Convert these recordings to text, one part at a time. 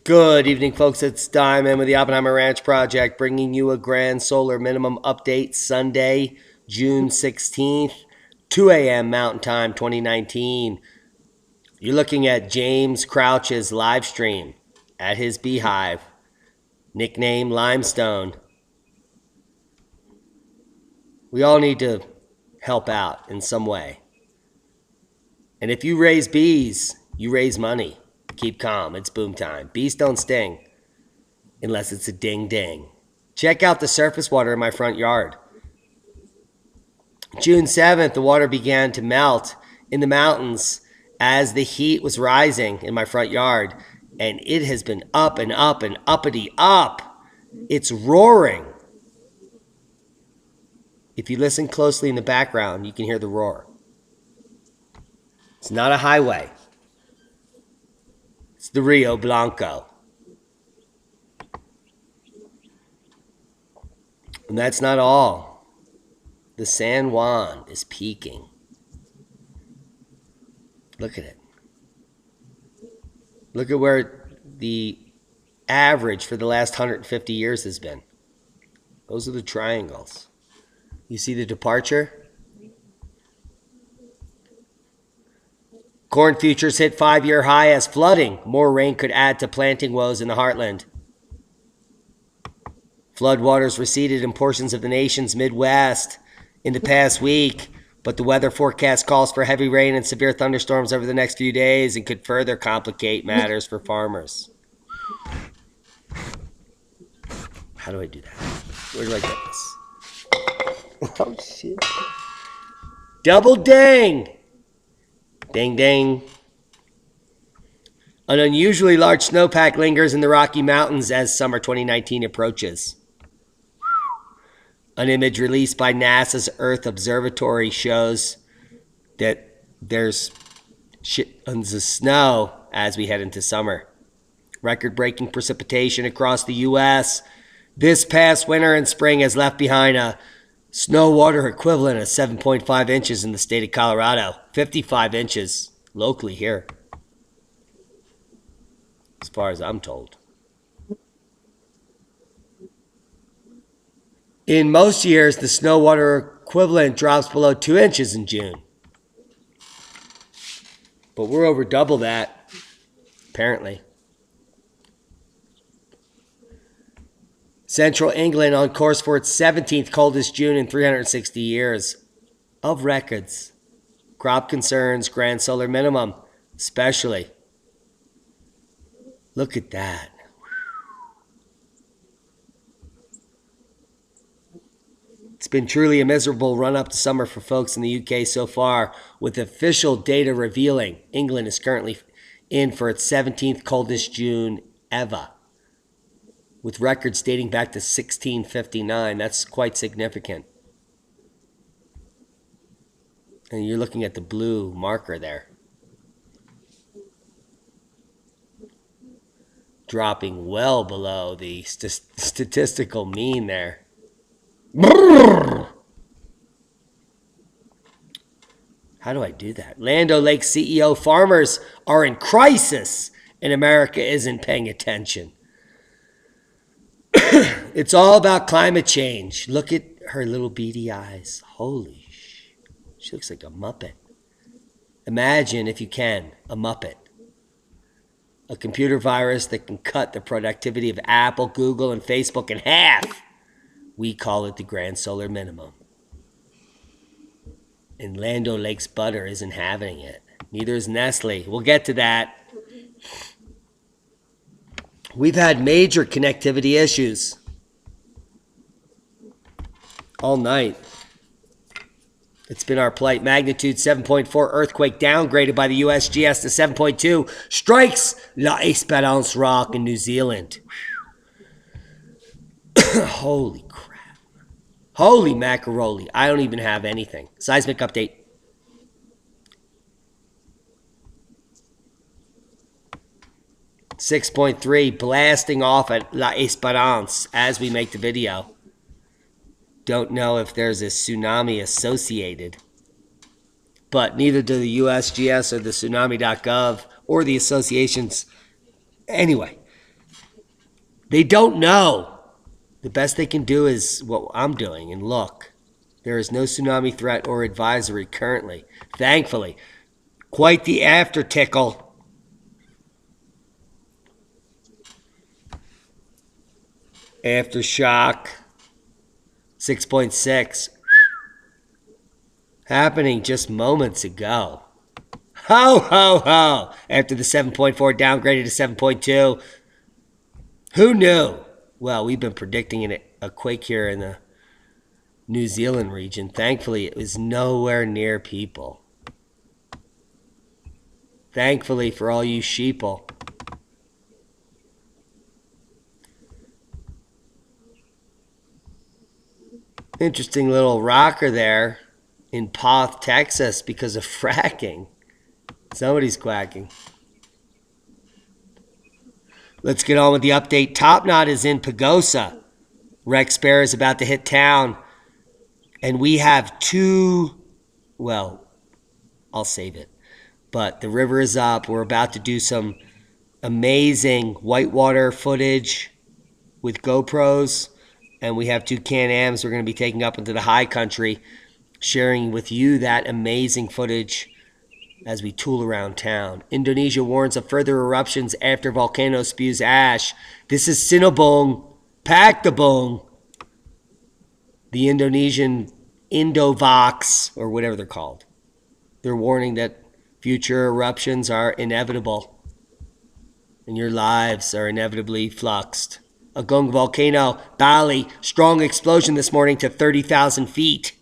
Good evening, folks. It's Diamond with the Oppenheimer Ranch Project, bringing you a grand solar minimum update Sunday, June 16th, 2 a.m. Mountain Time 2019. You're looking at James Crouch's live stream at his beehive, nicknamed Limestone. We all need to help out in some way. And if you raise bees, you raise money. Keep calm. It's boom time. Bees don't sting unless it's a ding ding. Check out the surface water in my front yard. June 7th, the water began to melt in the mountains as the heat was rising in my front yard. And it has been up and up and uppity up. It's roaring. If you listen closely in the background, you can hear the roar. It's not a highway. It's the Rio Blanco. And that's not all. The San Juan is peaking. Look at it. Look at where the average for the last 150 years has been. Those are the triangles. You see the departure? Corn futures hit 5-year high as flooding. More rain could add to planting woes in the heartland. Floodwaters receded in portions of the nation's Midwest in the past week, but the weather forecast calls for heavy rain and severe thunderstorms over the next few days and could further complicate matters for farmers. How do I do that? Where do I get this? Oh, shit. Double ding! Ding, ding. An unusually large snowpack lingers in the Rocky Mountains as summer 2019 approaches. An image released by NASA's Earth Observatory shows that there's shitloads of snow as we head into summer. Record-breaking precipitation across the U.S. this past winter and spring has left behind a snow water equivalent of 7.5 inches in the state of Colorado. 55 inches locally here, as far as I'm told. In most years, the snow water equivalent drops below 2 inches in June. But we're over double that, apparently. Central England on course for its 17th coldest June in 360 years. Of records. Crop concerns, grand solar minimum, especially. Look at that. It's been truly a miserable run-up to summer for folks in the UK so far, with official data revealing England is currently in for its 17th coldest June ever, with records dating back to 1659. That's quite significant. And you're looking at the blue marker there. Dropping well below the statistical mean there. Brrr. How do I do that? Land O'Lakes CEO, farmers are in crisis and America isn't paying attention. It's all about climate change. Look at her little beady eyes. Holy sh! She looks like a Muppet. Imagine, if you can, a Muppet. A computer virus that can cut the productivity of Apple, Google, and Facebook in half. We call it the grand solar minimum. And Land O'Lakes butter isn't having it. Neither is Nestle. We'll get to that. We've had major connectivity issues all night. It's been our plight. Magnitude 7.4 earthquake downgraded by the USGS to 7.2 strikes La Esperance Rock in New Zealand. Holy crap. Holy macaroni. I don't even have anything. Seismic update. .3 blasting off at La Esperance as we make the video. Don't know if there's a tsunami associated, but neither do the USGS or the tsunami.gov or the associations. Anyway, They don't know. The best they can do is what I'm doing, and look. There is no tsunami threat or advisory currently. Thankfully. Quite the after tickle. Aftershock. 6.6. Happening just moments ago. Ho, ho, ho. After the 7.4 downgraded to 7.2. Who knew? Well, we've been predicting a quake here in the New Zealand region. Thankfully, it was nowhere near people. Thankfully for all you sheeple. Interesting little rocker there in Poth, Texas because of fracking. Somebody's quacking. Let's get on with the update. Top Knot is in Pagosa. Rex Bear is about to hit town. And we have well, I'll save it. But the river is up. We're about to do some amazing whitewater footage with GoPros. And we have 2 Can-Ams we're going to be taking up into the high country, sharing with you that amazing footage as we tool around town. Indonesia warns of further eruptions after volcano spews ash. This is Sinabung, Paktabung. The Indonesian Indovox, or whatever they're called. They're warning that future eruptions are inevitable. And your lives are inevitably fluxed. Agung volcano, Bali, strong explosion this morning to 30,000 feet.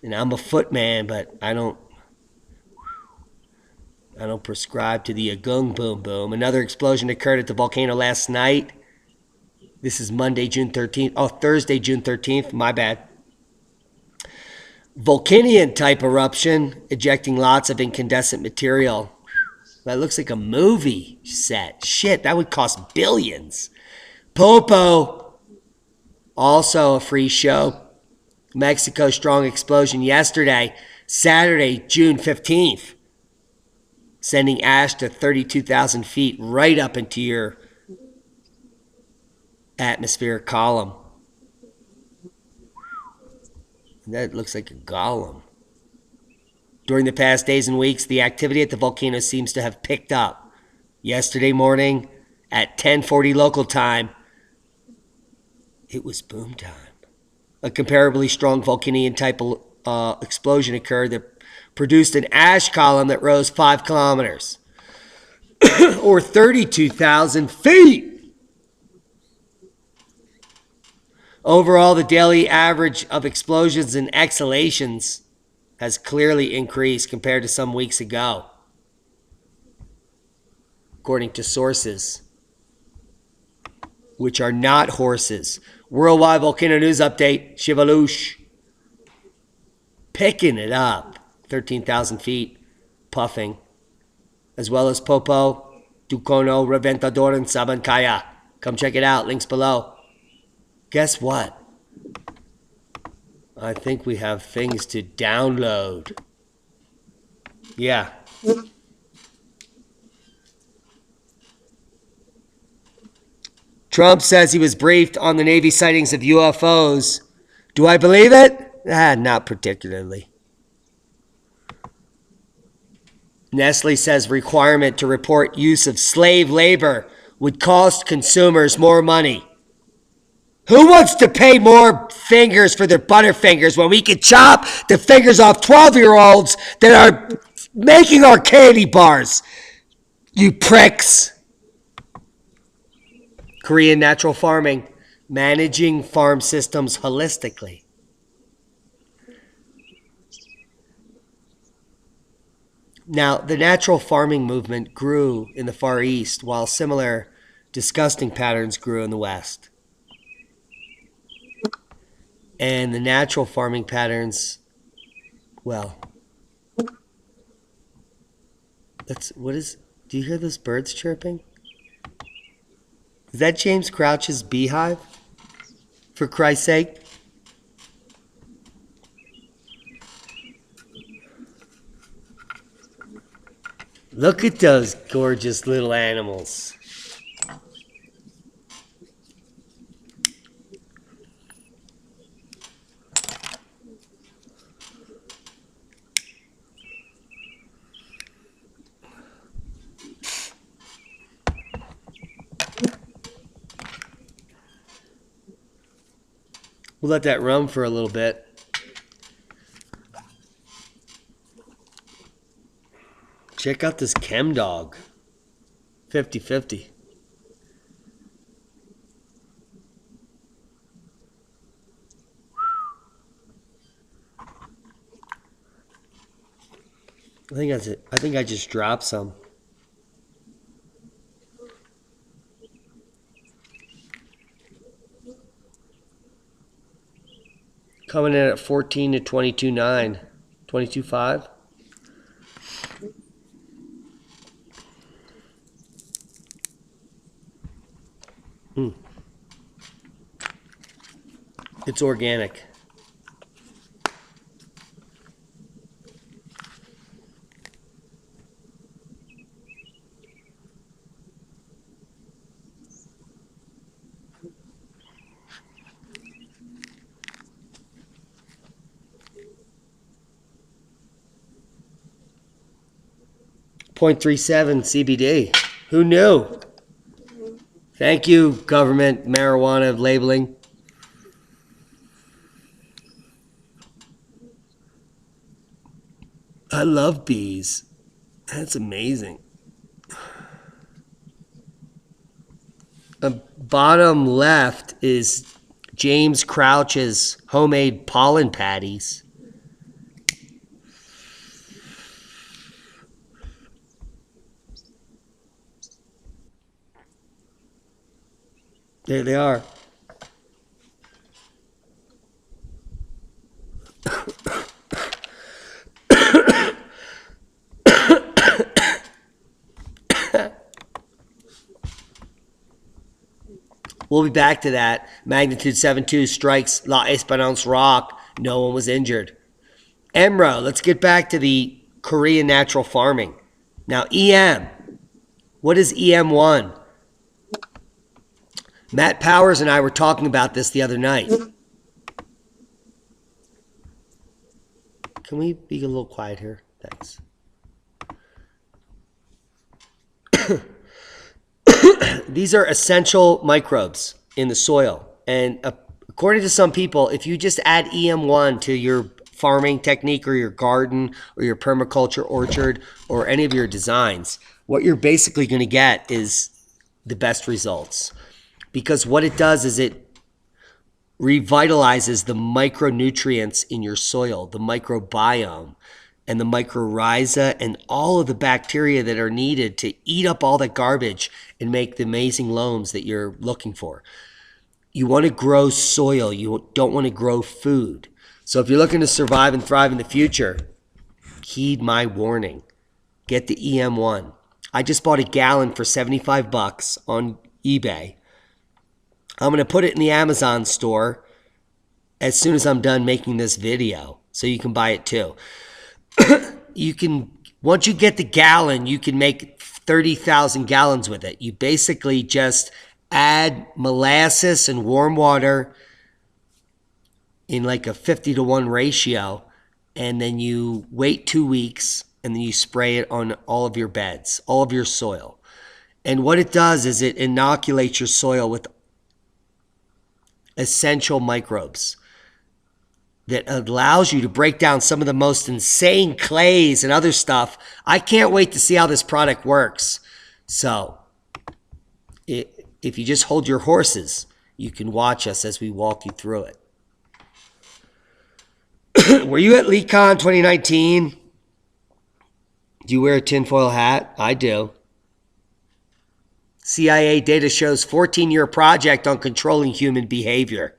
And I'm a footman, but I don't prescribe to the Agung boom boom. Another explosion occurred at the volcano last night. This is Monday, June 13th. Oh, Thursday, June 13th. My bad. Volcanian type eruption, ejecting lots of incandescent material. That looks like a movie set. Shit, that would cost billions. Popo, also a free show. Mexico strong explosion yesterday, Saturday, June 15th. Sending ash to 32,000 feet right up into your atmospheric column. That looks like a golem. During the past days and weeks, the activity at the volcano seems to have picked up. Yesterday morning at 10:40 local time, it was boom time. A comparably strong volcanian type explosion occurred that produced an ash column that rose 5 kilometers or 32,000 feet. Overall, the daily average of explosions and exhalations has clearly increased compared to some weeks ago, according to sources, which are not horses. Worldwide Volcano News Update, Shivalush. Picking it up. 13,000 feet, puffing. As well as Popo, Tucono, Reventador, and Sabancaya. Come check it out. Links below. Guess what? I think we have things to download. Yeah. Trump says he was briefed on the Navy sightings of UFOs. Do I believe it? Not particularly. Nestle says requirement to report use of slave labor would cost consumers more money. Who wants to pay more fingers for their Butterfingers when we can chop the fingers off 12-year-olds that are making our candy bars? You pricks. Korean natural farming, managing farm systems holistically. Now, the natural farming movement grew in the Far East, while similar disgusting patterns grew in the West. And the natural farming patterns, well, do you hear those birds chirping? Is that James Crouch's beehive? For Christ's sake. Look at those gorgeous little animals. We'll let that run for a little bit. Check out this chem dog. 50-50. I think that's it. I think I just dropped some. Coming in at 14 to 22.9. 22.5. It's organic. .37 CBD. Who knew? Thank you, government marijuana labeling. I love bees. That's amazing. Bottom left is James Crouch's homemade pollen patties. There they are. We'll be back to that. Magnitude 7.2 strikes La Esperance Rock. No one was injured. EMRO, let's get back to the Korean natural farming. Now, EM. What is EM1? Matt Powers and I were talking about this the other night. Can we be a little quiet here? Thanks. These are essential microbes in the soil. And according to some people, if you just add EM1 to your farming technique or your garden or your permaculture orchard or any of your designs, what you're basically going to get is the best results. Because what it does is it revitalizes the micronutrients in your soil, the microbiome, and the mycorrhiza and all of the bacteria that are needed to eat up all that garbage and make the amazing loams that you're looking for. You want to grow soil. You don't want to grow food. So if you're looking to survive and thrive in the future, heed my warning. Get the EM1. I just bought a gallon for $75 on eBay. I'm going to put it in the Amazon store as soon as I'm done making this video, so you can buy it too. You can, once you get the gallon, you can make 30,000 gallons with it. You basically just add molasses and warm water in like a 50-to-1 ratio, and then you wait 2 weeks, and then you spray it on all of your beds, all of your soil. And what it does is it inoculates your soil with essential microbes that allows you to break down some of the most insane clays and other stuff. I can't wait to see how this product works. So if you just hold your horses, you can watch us as we walk you through it. Were you at LeakCon 2019? Do you wear a tinfoil hat? I do. CIA data shows 14-year project on controlling human behavior.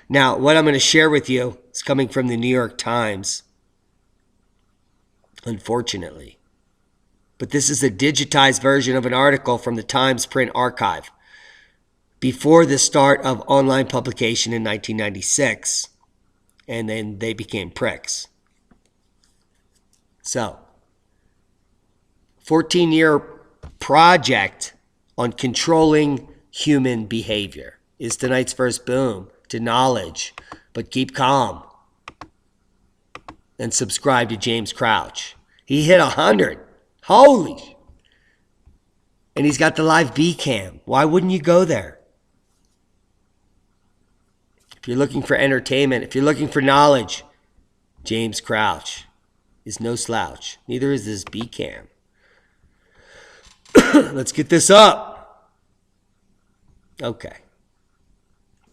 Now, what I'm going to share with you is coming from the New York Times, unfortunately. But this is a digitized version of an article from the Times print archive before the start of online publication in 1996. And then they became pricks. So, 14-year project on controlling human behavior is tonight's first boom to knowledge. But keep calm and subscribe to James Crouch. He hit 100. Holy! And he's got the live bee cam. Why wouldn't you go there? If you're looking for entertainment, if you're looking for knowledge, James Crouch is no slouch. Neither is this B-Cam. Let's get this up. Okay.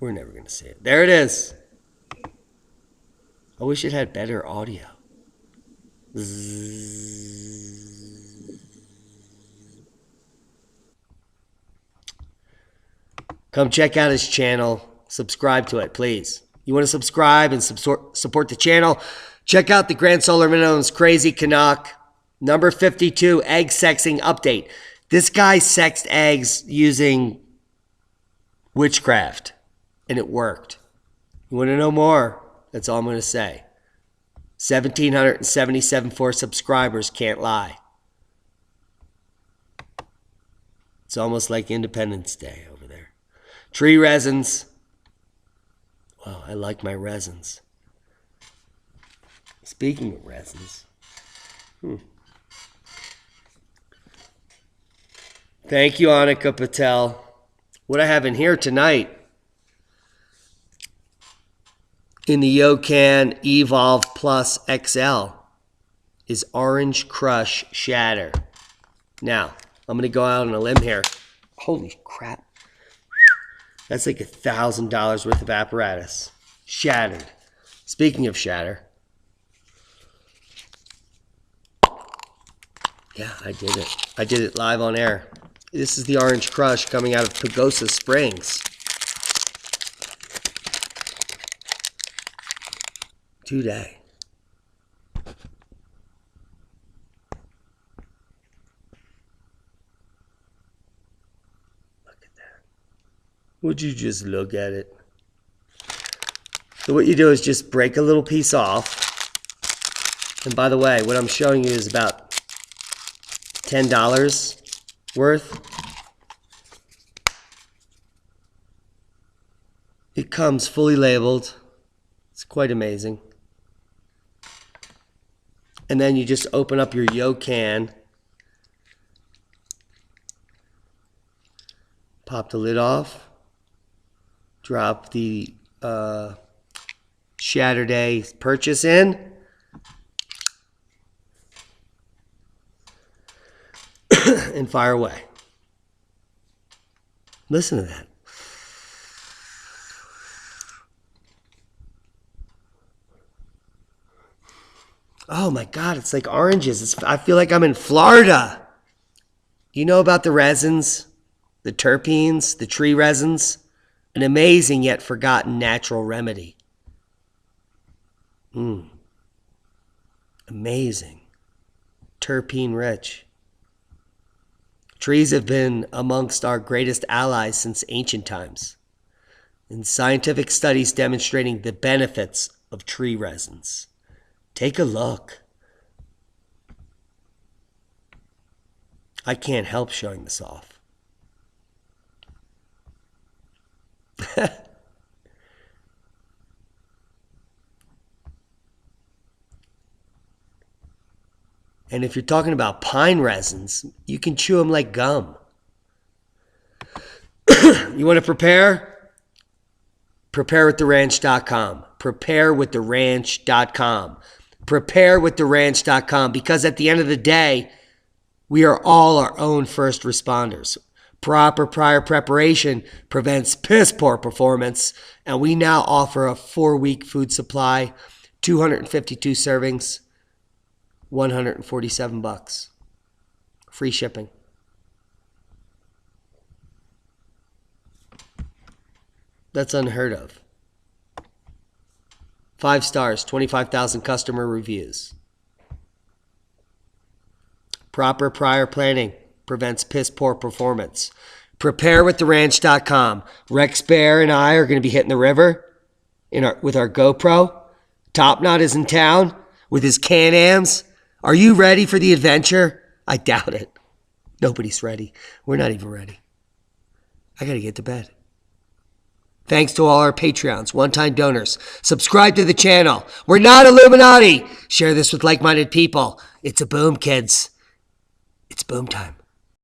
We're never going to see it. There it is. I wish it had better audio. Come check out his channel. Subscribe to it, please. You want to subscribe and support the channel? Check out the Grand Solar Minimum's Crazy Canuck. Number 52, egg sexing update. This guy sexed eggs using witchcraft, and it worked. You want to know more? That's all I'm going to say. 1,777 for subscribers, can't lie. It's almost like Independence Day over there. Tree resins. Wow, I like my resins. Speaking of resins. Thank you, Annika Patel. What I have in here tonight in the Yocan Evolve Plus XL is Orange Crush Shatter. Now, I'm going to go out on a limb here. Holy crap. That's like $1,000 worth of apparatus. Shattered. Speaking of shatter. Yeah, I did it. I did it live on air. This is the Orange Crush coming out of Pagosa Springs. Today. Would you just look at it? So what you do is just break a little piece off. And by the way, what I'm showing you is about $10 worth. It comes fully labeled. It's quite amazing. And then you just open up your Yocan. Pop the lid off. Drop the Saturday purchase in. And fire away. Listen to that. Oh my God, it's like oranges. I feel like I'm in Florida. You know about the resins, the terpenes, the tree resins? An amazing yet forgotten natural remedy. Amazing. Terpene rich. Trees have been amongst our greatest allies since ancient times. And scientific studies demonstrating the benefits of tree resins. Take a look. I can't help showing this off. And if you're talking about pine resins, you can chew them like gum. You want to prepare? Preparewiththeranch.com. Preparewiththeranch.com. Preparewiththeranch.com. Because at the end of the day, we are all our own first responders. Proper prior preparation prevents piss poor performance, and we now offer a 4-week food supply, 252 servings, $147. Free shipping. That's unheard of. 5 stars, 25,000 customer reviews. Proper prior planning prevents piss poor performance. Preparewiththeranch.com. Rex Bear and I are going to be hitting the river with our GoPro. Top Knot is in town with his Can-Ams. Are you ready for the adventure? I doubt it. Nobody's ready. We're not even ready. I got to get to bed. Thanks to all our Patreons, one-time donors. Subscribe to the channel. We're not Illuminati. Share this with like-minded people. It's a boom, kids. It's boom time.